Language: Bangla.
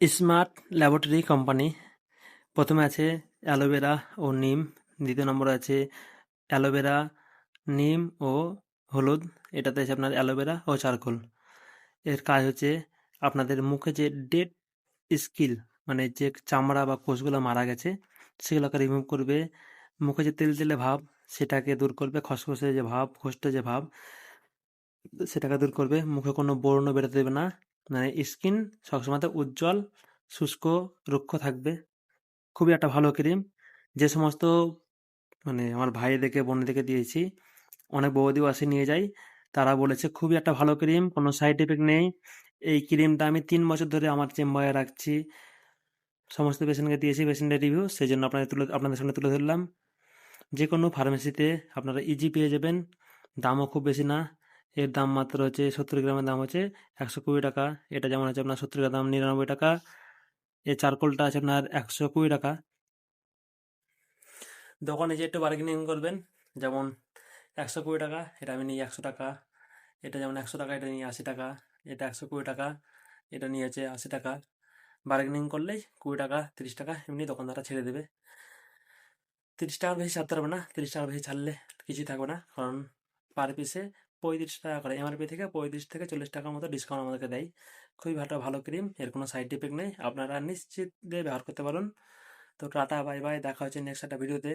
Smart laboratory company. প্রথমে আছে অ্যালোভেরা ও নিম। দ্বিতীয় নম্বরে আছে অ্যালোভেরা, নিম ও হলুদ। এটাতে আছে আপনার অ্যালোভেরা ও চারকোল। এর কাজ হচ্ছে আপনাদের মুখে যে ডেড স্কিল, মানে যে চামড়া বা কোষগুলো মারা গেছে সেগুলোকে রিমুভ করবে। মুখে যে তেলতেলে ভাব সেটাকে দূর করবে। খসখসে যে ভাব, খসটে যে ভাব সেটাকে দূর করবে। মুখে কোনো ব্রণ বেরোতে দেবে না। মানে স্কিন সবসময় উজ্জ্বল, শুষ্ক, রুক্ষ থাকবে। খুবই একটা ভালো ক্রিম। যে সমস্ত মানে আমার ভাইদেরকে, বোনদেরকে দিয়েছি, অনেক বৌদিও আসে নিয়ে যায়। তারা বলেছে খুবই একটা ভালো ক্রিম, কোনো সাইড এফেক্ট নেই। এই ক্রিমটা আমি 3 বছর ধরে আমার চেম্বারে রাখছি। সমস্ত পেশেন্টকে দিয়েছি, পেশেন্টের রিভিউ সেজন্য আপনাদের সামনে তুলে ধরলাম। যে কোনো ফার্মেসিতে আপনারা ইজি পেয়ে যাবেন। দামও খুব বেশি না। এর দাম মাত্র হচ্ছে 70 গ্রামের দাম হচ্ছে 120 টাকা। এটা যেমন আছে আপনার 70 গ্রাম দাম 99 টাকা। এই চারকোলটা আছে আপনার 120 টাকা। দোকানে যেয়ে একটু বার্গেনিং করবেন। যেমন 120 টাকা, এটা আমি নিই 100 টাকা। এটা যেমন 100 টাকা, এটা নিই 80 টাকা। এটা 120 টাকা, এটা নিয়েছে 80 টাকা। বার্গেনিং করলেই 20 টাকা, 30 টাকা এমনি দোকানদাররা ছেড়ে দেবে। 30 টাকার বেশি ছাড়তে পারবে না। 30 টাকার বেশি ছাড়লে কিছুই থাকবে না, কারণ পার পিসে 35 টাকা করে, এমআরপি থেকে 35 থেকে 40 টাকার মতো ডিসকাউন্ট আমাদেরকে দেয়। খুবই ভালো ভালো ক্রিম, এর কোনো সাইড ইফেক্ট নেই, আপনারা নিশ্চিত দিয়ে ব্যবহার করতে পারেন। তো টাটা, বাই বাই, দেখা হচ্ছে নেক্সট একটা ভিডিওতে।